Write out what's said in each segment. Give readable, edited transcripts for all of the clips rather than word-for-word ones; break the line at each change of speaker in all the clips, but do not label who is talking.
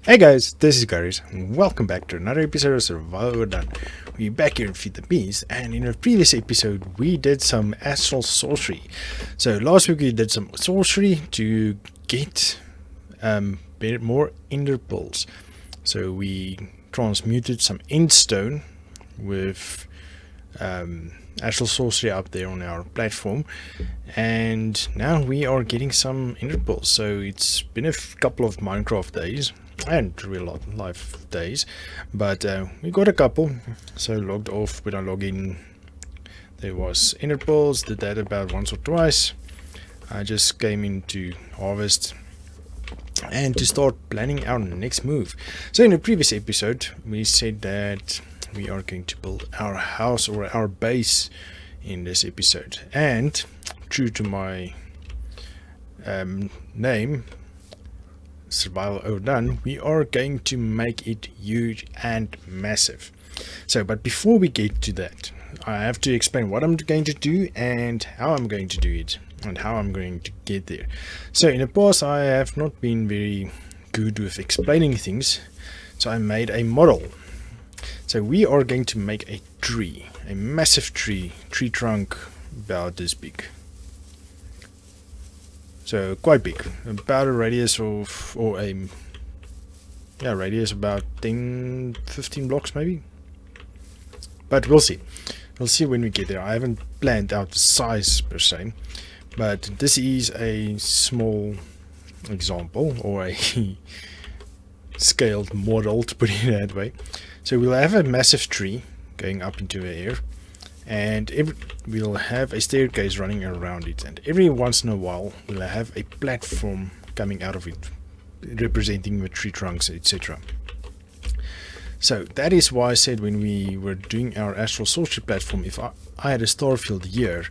Hey guys, this is Garies, and welcome back to another episode of Survival Done. We're back here in FTB, and in a previous episode we did some astral sorcery. So last week we did some sorcery to get more ender pearls. So we transmuted some endstone with astral sorcery up there on our platform, and now we are getting some ender pearls. So it's been a couple of MineCraft days and real life days, but we got a couple. So logged off. When I log in, there was ender pearls. Did that about once or twice. I just came in to harvest and to start planning our next move. So in the previous episode we said that we are going to build our house or our base in this episode, and true to my name, Survival Overdone, we are going to make it huge and massive. So but before we get to that, I have to explain what I'm going to do and how I'm going to do it and how I'm going to get there. So in the past I have not been very good with explaining things, so I made a model. So we are going to make a tree, a massive tree trunk about this big. So quite big, about a radius of, radius about 10-15 blocks maybe. But we'll see. We'll see when we get there. I haven't planned out the size per se, but this is a small example or a scaled model, to put it that way. So we'll have a massive tree going up into the air, and we'll have a staircase running around it, and every once in a while we'll have a platform coming out of it representing the tree trunks, etc. So that is why I said when we were doing our astral sorcery platform, if I had a star field here,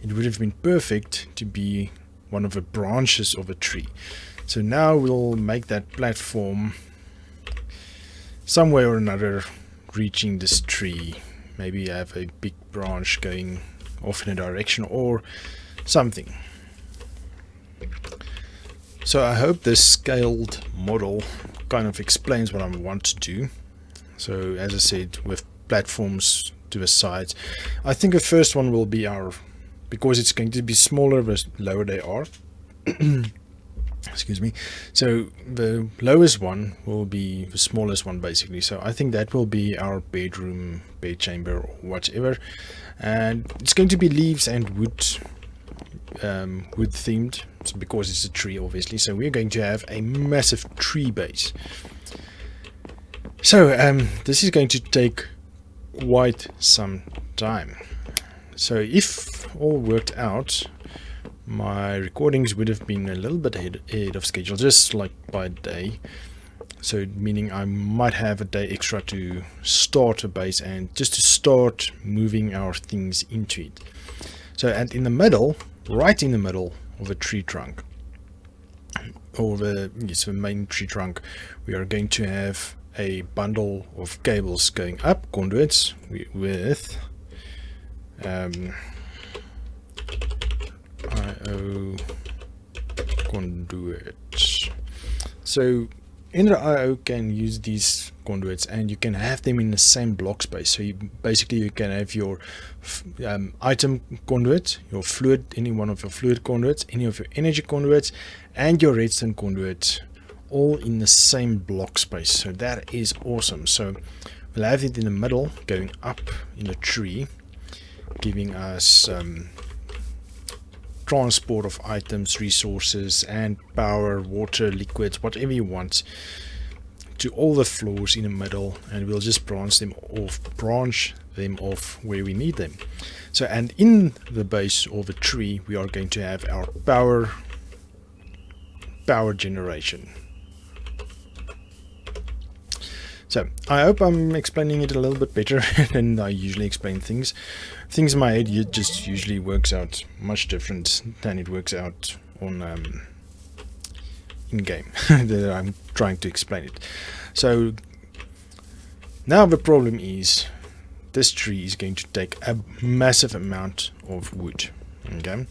it would have been perfect to be one of the branches of a tree. So now we'll make that platform some way or another reaching this tree. Maybe have a big branch going off in a direction or something. So I hope this scaled model kind of explains what I want to do. So as I said, with platforms to the sides, I think the first one will be because it's going to be smaller the lower they are. Excuse me. So the lowest one will be the smallest one basically. So I think that will be our bedroom, bed chamber, or whatever. And it's going to be leaves and wood themed, so because it's a tree obviously. So we're going to have a massive tree base. So this is going to take quite some time. So if all worked out, my recordings would have been a little bit ahead of schedule, just like by a day. So meaning I might have a day extra to start a base and just to start moving our things into it. So, and in the middle, right in the middle of a tree trunk, or the main tree trunk, we are going to have a bundle of cables going up, conduits with IO conduits. So Ender IO can use these conduits, and you can have them in the same block space. So you can have your item conduit, your fluid, any one of your fluid conduits, any of your energy conduits, and your redstone conduit, all in the same block space. So that is awesome. So we'll have it in the middle going up in the tree, giving us transport of items, resources, and power, water, liquids, whatever you want, to all the floors in the middle, and we'll just branch them off where we need them. So, and in the base of a tree we are going to have our power generation. So I hope I'm explaining it a little bit better than I usually explain things. Things in my head just usually works out much different than it works out on in game that I'm trying to explain it. So now the problem is this tree is going to take a massive amount of wood. Okay,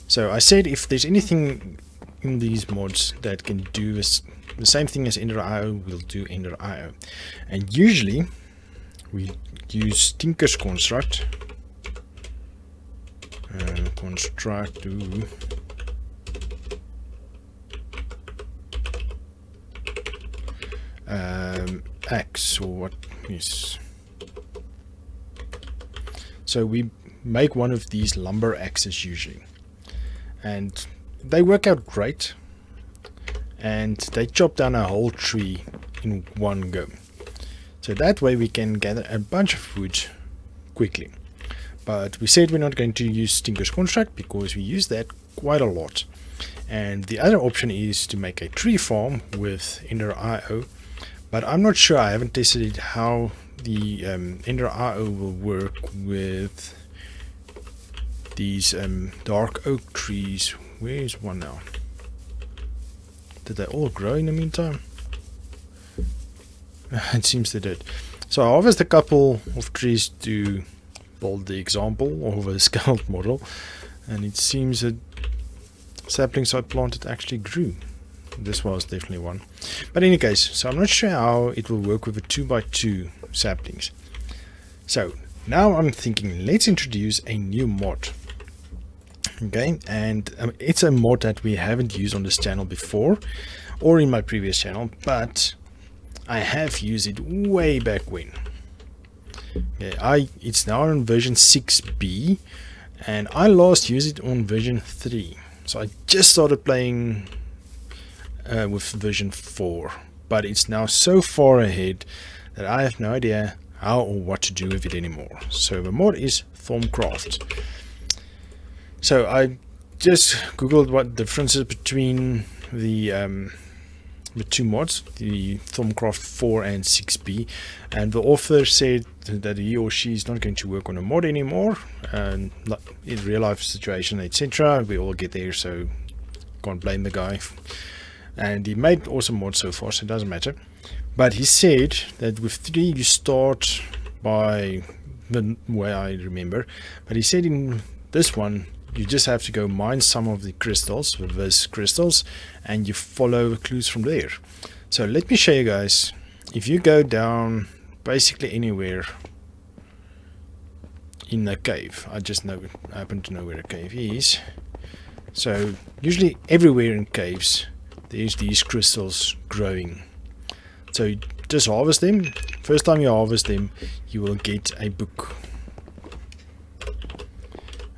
so I said if there's anything in these mods that can do the same thing as Ender.io will do Ender.io. And usually we use Tinker's construct. Construct to axe or what is. So we make one of these lumber axes usually, and they work out great, and they chop down a whole tree in one go. So that way we can gather a bunch of wood quickly. But we said we're not going to use Tinker's construct because we use that quite a lot. And the other option is to make a tree farm with Ender.io, but I'm not sure, I haven't tested it, how the Ender.io will work with these dark oak trees. Where is one now? Did they all grow in the meantime? It seems they did. So I harvest a couple of trees to build the example of a scaled model, and it seems that saplings I planted actually grew. This was definitely one. But in any case, so I'm not sure how it will work with the 2x2 saplings. So now I'm thinking, let's introduce a new mod. Okay, and it's a mod that we haven't used on this channel before or in my previous channel, but I have used it way back when. Okay, it's now on version 6B, and I last used it on version 3. So I just started playing with version 4, but it's now so far ahead that I have no idea how or what to do with it anymore. So the mod is Thaumcraft. So I just googled what the difference is between the two mods, the Thaumcraft 4 and 6B, and the author said that he or she is not going to work on a mod anymore, and in real life situation, etc. We all get there, so can't blame the guy. And he made awesome mods so far, so it doesn't matter. But he said that with 3 you start by the way I remember, but he said in this one you just have to go mine some of the crystals, the Viz crystals, and you follow the clues from there. So let me show you guys. If you go down basically anywhere in a cave, I happen to know where a cave is. So usually everywhere in caves there's these crystals growing. So you just harvest them. First time you harvest them, you will get a book.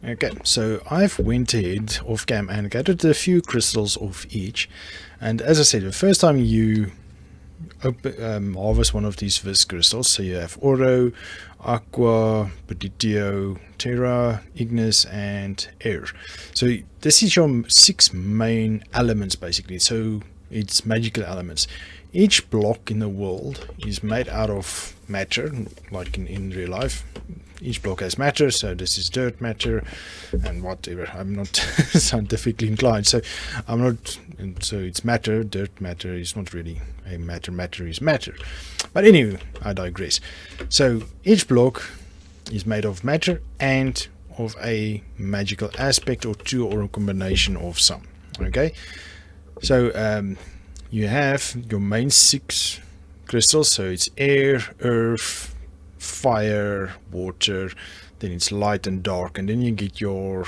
Okay, so I've went ahead off cam and gathered a few crystals of each, and as I said, the first time you harvest one of these Viz crystals, so you have Oro, Aqua, Peditio, Terra, Ignis and Air. So this is your 6 main elements basically, so it's magical elements. Each block in the world is made out of matter, like in real life. Each block has matter, so this is dirt, matter, and whatever. I'm not scientifically inclined, so I'm not. So it's matter, dirt, matter is not really a matter. Matter is matter. But anyway, I digress. So each block is made of matter and of a magical aspect or 2 or a combination of some. Okay, so you have your main 6 crystals. So it's air, earth, fire, water, then it's light and dark, and then you get your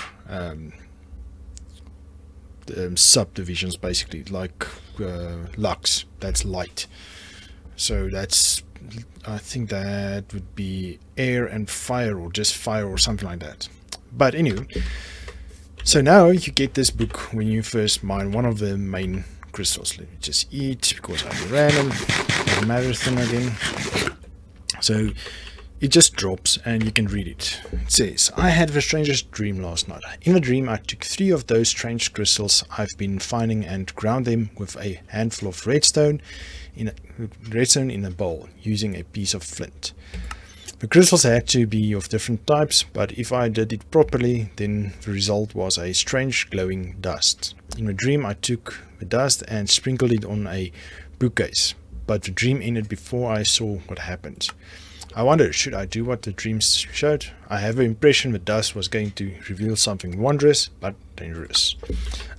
subdivisions basically, like lux, that's light. So that's, I think that would be air and fire, or just fire or something like that. But anyway, so now you get this book when you first mine one of the main crystals. Let me just eat because I'm random marathon again. So it just drops and you can read it. It says, I had the strangest dream last night. In the dream I took 3 of those strange crystals I've been finding and ground them with a handful of redstone in a bowl using a piece of flint. The crystals had to be of different types, but if I did it properly, then the result was a strange glowing dust. In the dream I took the dust and sprinkled it on a bookcase, but the dream ended before I saw what happened. I wonder, should I do what the dreams showed? I have the impression the dust was going to reveal something wondrous, but dangerous.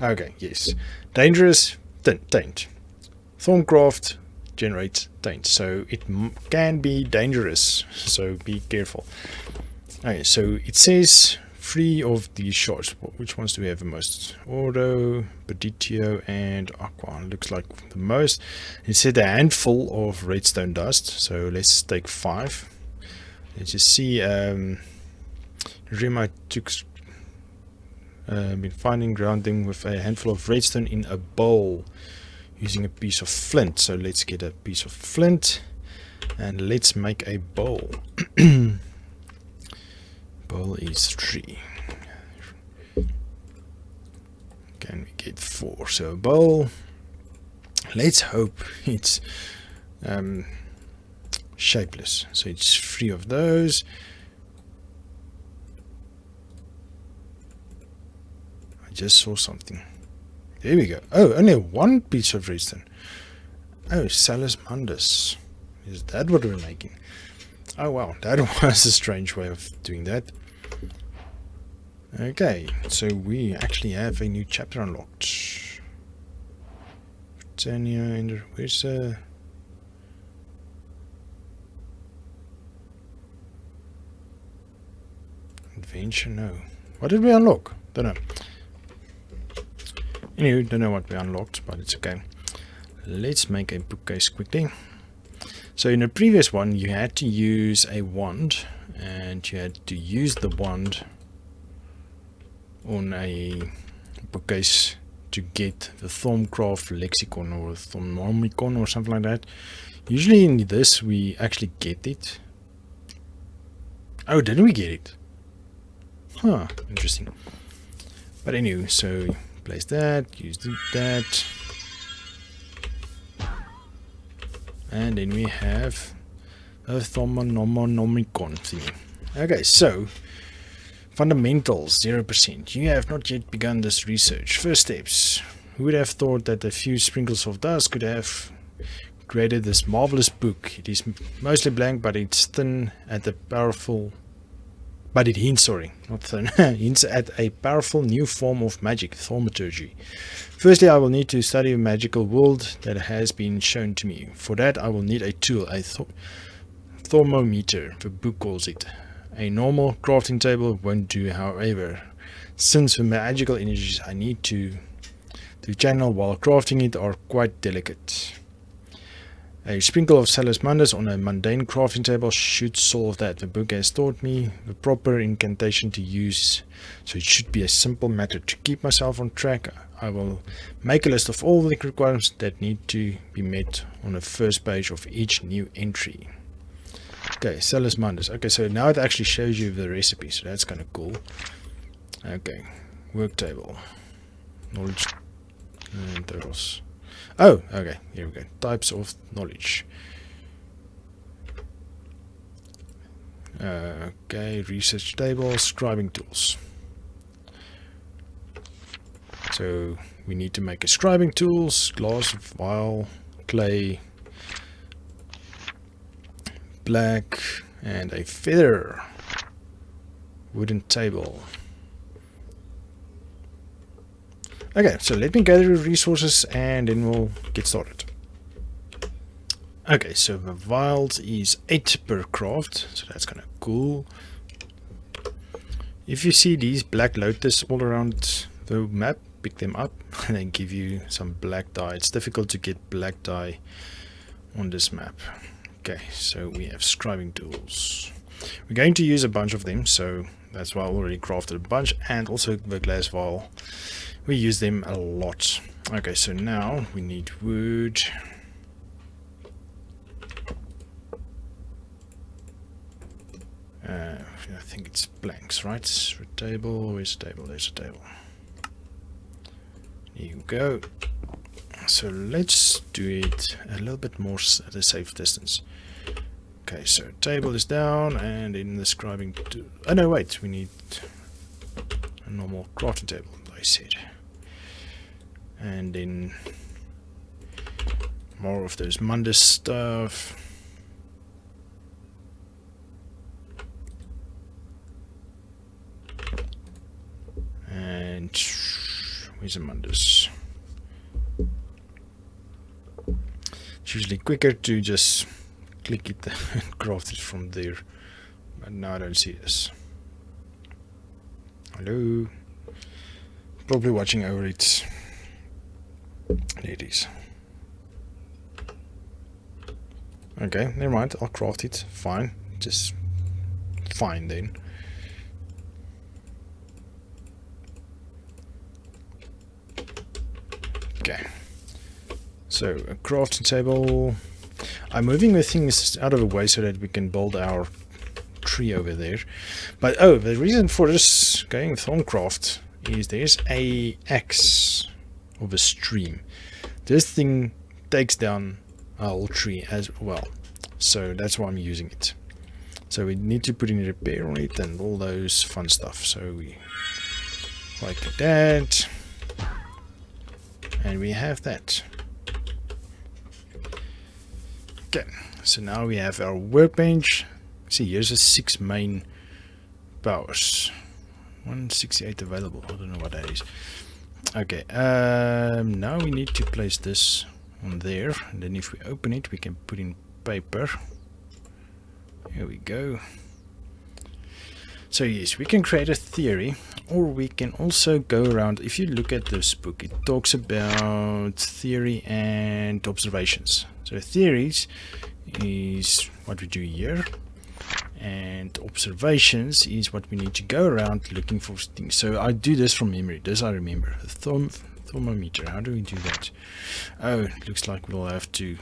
Okay, yes. Dangerous, taint. Thaumcraft generates taint, so it can be dangerous, so be careful. Okay, so it says 3 of these shards. Which ones do we have the most? Oro, Baditio, and Aqua. Looks like the most. It said a handful of redstone dust, so let's take 5. Let's just see. Rima took been finding grounding with a handful of redstone in a bowl using a piece of flint. So let's get a piece of flint and let's make a bowl. Bowl is 3. Can we get 4? So a bowl. Let's hope it's shapeless. So it's 3 of those. I just saw something. There we go. Oh, only 1 piece of redstone. Oh, Salus Mundus. Is that what we're making? Oh wow, that was a strange way of doing that. Okay, so we actually have a new chapter unlocked. Britannia, where's adventure? No. What did we unlock? Don't know. Anyway, don't know what we unlocked, but it's okay. Let's make a bookcase quickly. So in the previous one, you had to use a wand, and you had to use the wand on a bookcase to get the Thaumcraft lexicon or Thaumcraft or something like that. Usually in this, we actually get it. Oh, didn't we get it? Huh, interesting. But anyway, so place that, use that. And then we have a Thaumcraft thingy. Okay, so fundamentals 0%. You have not yet begun this research. First steps. Who would have thought that a few sprinkles of dust could have created this marvelous book? It is mostly blank, but it's thin at the powerful. But it hints, not thin, hints at a powerful new form of magic, thaumaturgy. Firstly, I will need to study a magical world that has been shown to me. For that, I will need a tool, a thermometer, the book calls it. A normal crafting table won't do, however, since the magical energies I need to channel while crafting it are quite delicate. A sprinkle of Salus Mundus on a mundane crafting table should solve that. The book has taught me the proper incantation to use, so it should be a simple matter. To keep myself on track, I will make a list of all the requirements that need to be met on the first page of each new entry. Okay, Salus Mundus. Okay, so now it actually shows you the recipe, so that's kind of cool. Okay, work table. Knowledge and totals. Oh, okay, here we go. Types of knowledge. Okay, research table, scribing tools. So we need to make a scribing tools, glass, vial, clay, black, and a feather. Wooden table. Okay, so let me gather resources and then we'll get started. Okay, so the vials is 8 per craft, so that's kind of cool. If you see these black lotus all around the map, pick them up and they give you some black dye. It's difficult to get black dye on this map. Okay, so we have scribing tools. We're going to use a bunch of them, so that's why I already crafted a bunch, and also the glass vial. We use them a lot. Okay, so now we need wood. I think it's blanks, right? For table, where's the table? There's a table. Here you go. So let's do it a little bit more at a safe distance. Okay, so table is down, and in the scribing tool. Oh no, wait, we need a normal crafting table, I said. And then more of those Mundus stuff. And Where's Amandus? It's usually quicker to just click it and craft it from there. But now I don't see this. Hello? Probably watching over it. There it is. Okay, never mind. I'll craft it. Fine. Just fine then. Okay. So a crafting table. I'm moving the things out of the way so that we can build our tree over there. But oh, the reason for this going Thaumcraft is there's a axe of a stream. This thing takes down a whole tree as well, so that's why I'm using it. So we need to put in a repair on it and all those fun stuff. So we like that, and we have that. Okay, so now we have our workbench. See, here's a 6 main powers. 168 available. I don't know what that is. Okay, now we need to place this on there, and then if we open it we can put in paper. Here we go. So yes, we can create a theory, or we can also go around. If you look at this book, it talks about theory and observations. So theories is what we do here, and observations is what we need to go around looking for things. So I do this from memory. This I remember. The thermometer. How do we do that? Oh, it looks like we'll have to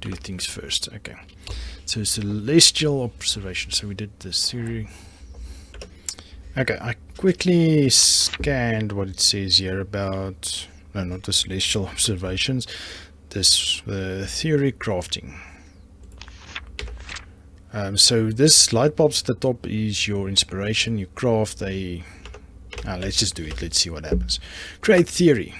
do things first. Okay. So celestial observation. So we did this theory. Okay, I quickly scanned what it says here about, no, not the celestial observations, this theory crafting. So this light bulbs at the top is your inspiration. You craft a, let's just do it, let's see what happens. Create theory.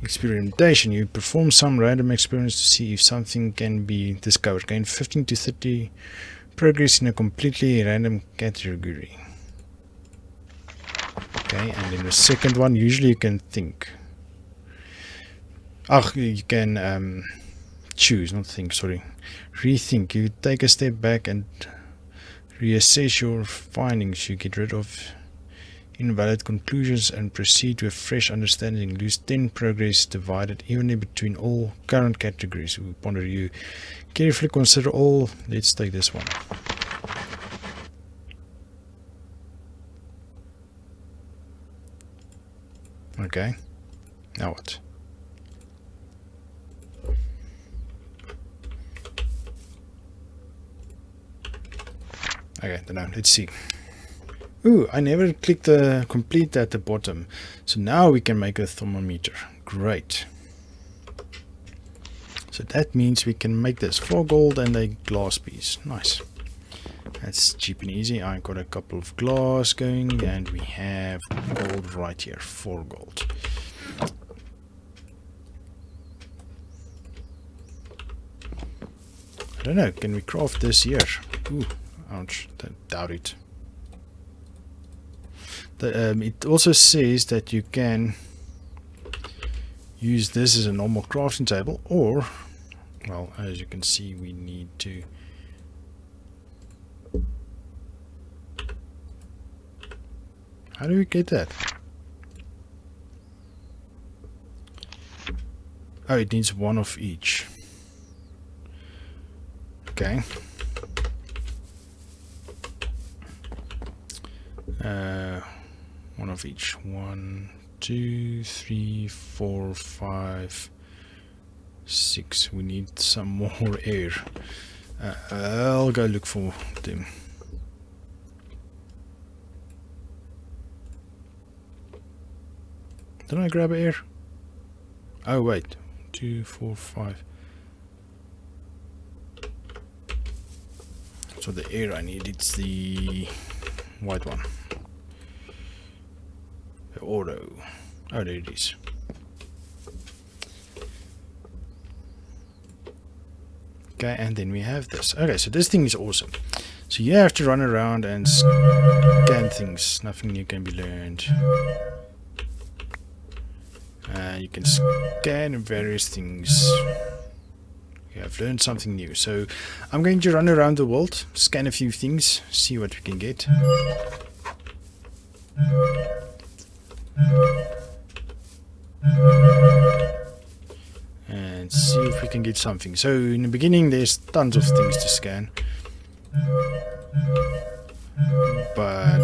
Experimentation. You perform some random experiments to see if something can be discovered. Gain 15 to 30 progress in a completely random category. Okay, and in the second one, usually you can think. You can choose, not think, sorry. Rethink. You take a step back and reassess your findings. You get rid of invalid conclusions and proceed with fresh understanding. Lose 10 progress divided evenly between all current categories. We ponder you carefully consider all. Let's take this one. Okay, now what? Okay, now let's see. Ooh, I never clicked the complete at the bottom. So now we can make a thermometer. Great. So that means we can make this 4 gold and a glass piece. Nice. That's cheap and easy. I got a couple of glass going and we have gold right here. 4 gold. I don't know. Can we craft this here? Ooh, ouch. Doubt it. It also says that you can use this as a normal crafting table, or, well, as you can see, we need to how do we get that? Oh, it needs 1 of each. Okay. One of each. 1, 2, 3, 4, 5, 6. We need some more air. I'll go look for them. Did I grab air? Oh wait, 2, 4, 5. So the air I need, it's the white one. The Aurora. Oh, there it is. Okay, and then we have this. Okay, so this thing is awesome. So you have to run around and scan things. Nothing new can be learned. You can scan various things. Okay, I've learned something new. So I'm going to run around the world, scan a few things, see what we can get. And see if we can get something. So in the beginning there's tons of things to scan. But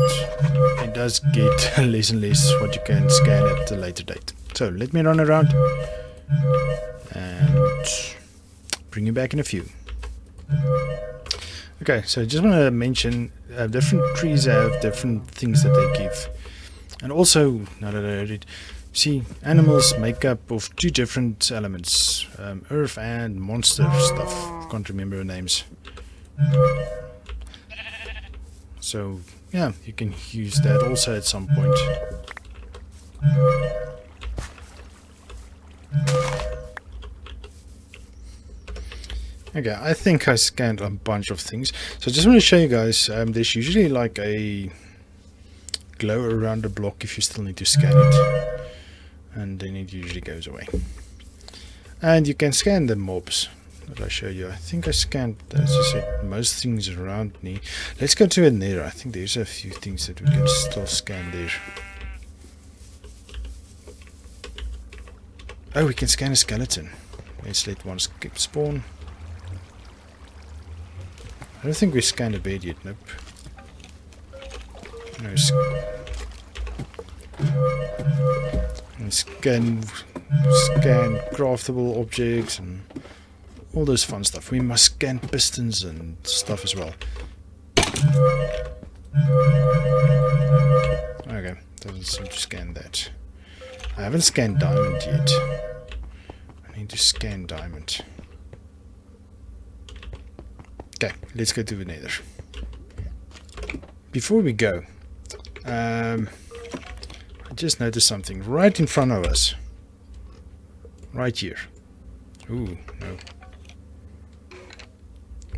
it does get less and less what you can scan at a later date. So let me run around and bring you back in a few. Okay, so I just want to mention different trees have different things that they give. And also, now that I heard it, see, animals make up of two different elements, earth and monster stuff. I can't remember the names. So yeah, you can use that also at some point. Okay, I think I scanned a bunch of things. So I just want to show you guys, there's usually like a glow around the block if you still need to scan it. And then it usually goes away. And you can scan the mobs that I show you. I think I scanned, as I said, most things around me. Let's go to Aurora. I think there's a few things that we can still scan there. Oh, we can scan a skeleton. Let's let one skip spawn. I don't think we scanned a bed yet, nope. No, scan craftable objects and all those fun stuff. We must scan pistons and stuff as well. Okay, doesn't seem to scan that. I haven't scanned diamond yet. I need to scan diamond. Okay, let's go to the nether. Before we go, I just noticed something right in front of us. Right here. Ooh, no.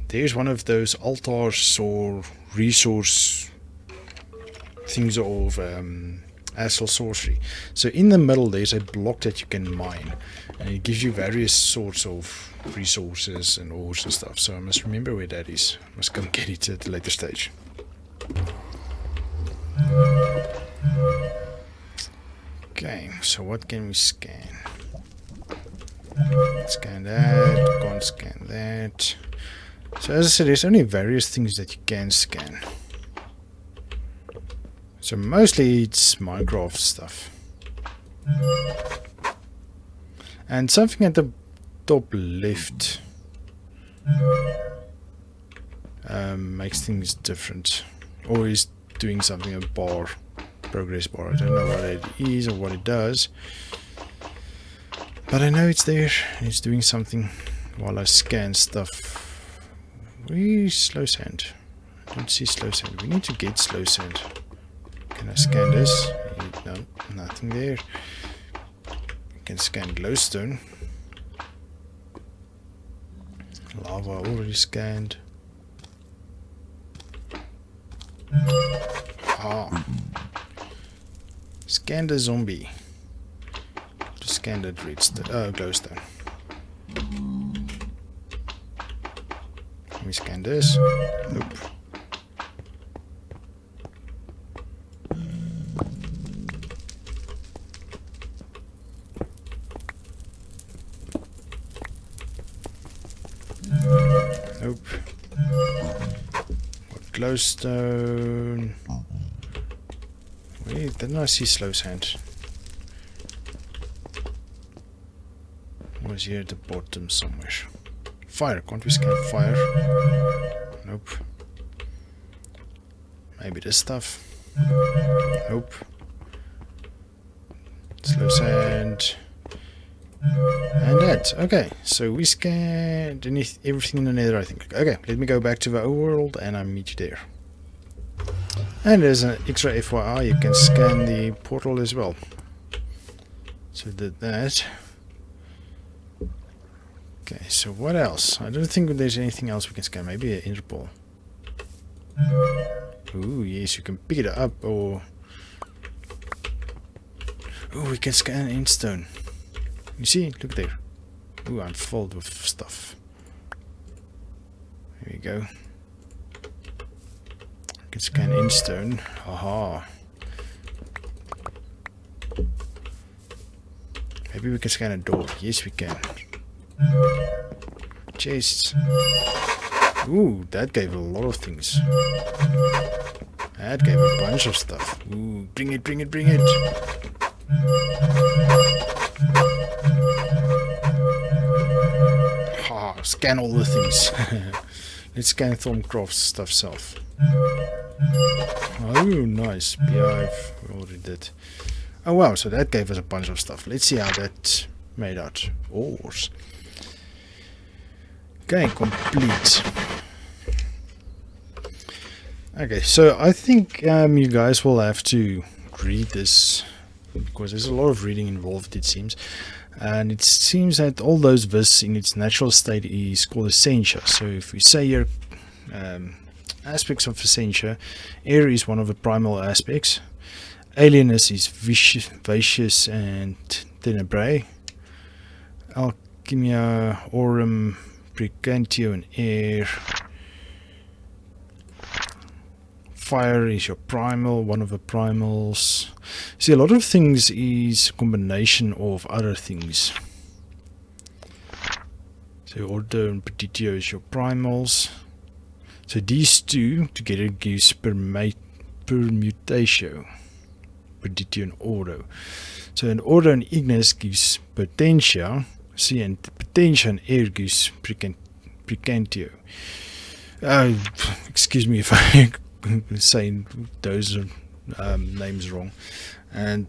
There's one of those altars or resource things of astral sorcery. So in the middle there's a block that you can mine. And it gives you various sorts of resources and ores and stuff. So I must remember where that is. I must come get it at a later stage. Okay, so what can we scan? Scan that, can't scan that. So as I said, there's only various things that you can scan. So mostly it's MineCraft stuff. And something at the top left makes things different. Or is doing something, a bar, progress bar. I don't know what it is or what it does. But I know it's there and it's doing something while I scan stuff. Where's slow sand? I don't see slow sand. We need to get slow sand. Can I scan this? No, nothing there. We can scan glowstone. Lava already scanned. Ah. Scan the zombie. Just scan that glowstone. Can we scan this? Nope. Nope. What glowstone? Wait, didn't I see slow sand? It was here at the bottom somewhere. Fire, can't we scan fire? Nope. Maybe this stuff? Nope. Slow sand. And that. Okay, so we scanned everything in the nether, I think. Okay, let me go back to the overworld and I'll meet you there. And there's an extra FYI, you can scan the portal as well. So did that. Okay, so what else? I don't think there's anything else we can scan. Maybe an Interpol. Ooh, yes, you can pick it up, or... Ooh, we can scan in stone. You see? Look there. Ooh, I'm filled with stuff. There we go. We can scan in stone. Aha. Maybe we can scan a door. Yes, we can. Chests. Ooh, that gave a lot of things. That gave a bunch of stuff. Ooh, bring it, bring it, bring it. Ha, scan all the things. Let's scan Thaumcraft's stuff self. Oh, nice. Beehive, we already did. Oh wow, so that gave us a bunch of stuff. Let's see how that made out. Ores. Okay, complete. Okay, so I think you guys will have to read this, because there's a lot of reading involved, it seems. And it seems that all those vis in its natural state is called essentia. So if we say here aspects of essentia, air is one of the primal aspects. Alienus is vicious and tenebrae. Alchemia, aurum, precantio, and air. Fire is your primal, one of the primals. See, a lot of things is a combination of other things. So ordo and petitio is your primals. So these two together gives permutatio. Petitio and ordo. So an ordo and ignis gives potentia. See, and potentia and air gives precantio. Excuse me if I saying those names wrong. And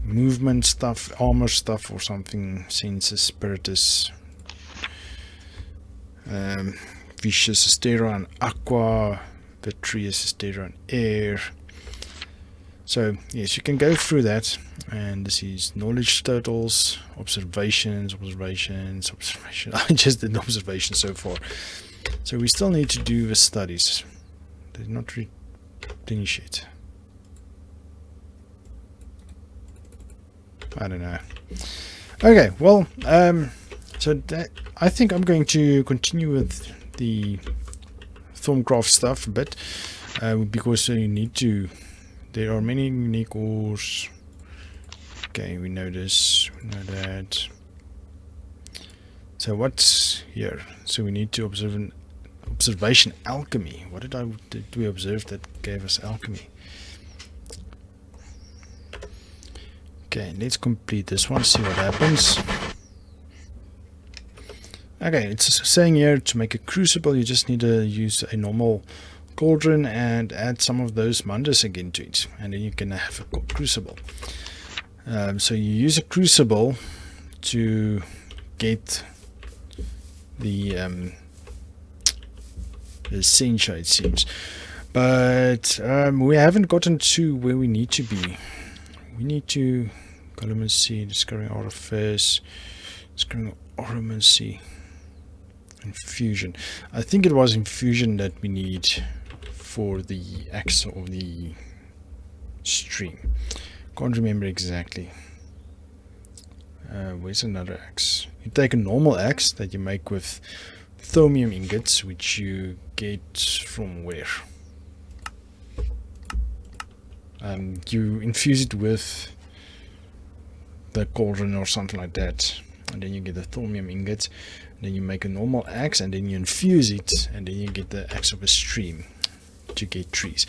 movement stuff, armor stuff or something, sensus, spiritus, vicious, astera and aqua, vitreous, astera and air. So yes, you can go through that, and this is knowledge totals, observations. I just did observations so far. So we still need to do the studies. Did not finish it. I don't know. Okay, well, so that, I think I'm going to continue with the Thaumcraft stuff a bit, because you need to. There are many unique ores. Okay, we know this. We know that. So what's here? So we need to observe an observation alchemy. What did we observe that gave us alchemy? Okay, let's complete this one, see what happens. Okay, it's saying here to make a crucible you just need to use a normal cauldron and add some of those manders again to it, and then you can have a crucible. So you use a crucible to get the essentia, it seems, but we haven't gotten to where we need to be. We need to columency, discovering artifice, discovering oromancy, infusion. I think it was infusion that we need for the axe of the stream. Can't remember exactly. Where's another axe? You take a normal axe that you make with thaumium ingots, which you get from where? You infuse it with the cauldron or something like that, and then you get the thaumium ingots. Then you make a normal axe, and then you infuse it, and then you get the axe of a stream to get trees.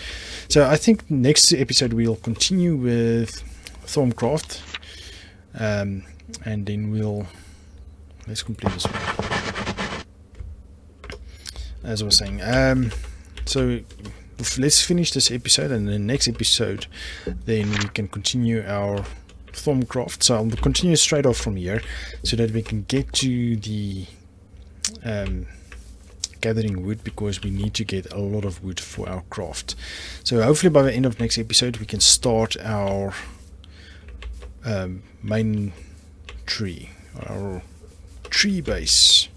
So I think next episode we'll continue with Thaumcraft, and then let's complete this one. As I was saying, so let's finish this episode, and the next episode then we can continue our Thaumcraft. So I'll continue straight off from here so that we can get to the gathering wood, because we need to get a lot of wood for our craft. So hopefully by the end of next episode we can start our main tree, our tree base.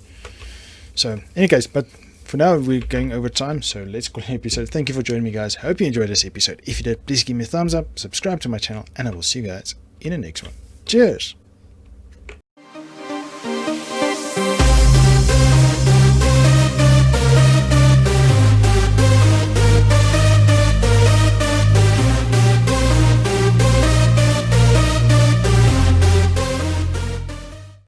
So any case, but for now, we're going over time, so let's call it an episode. Thank you for joining me, guys. Hope you enjoyed this episode. If you did, please give me a thumbs up, subscribe to my channel, and I will see you guys in the next one. Cheers!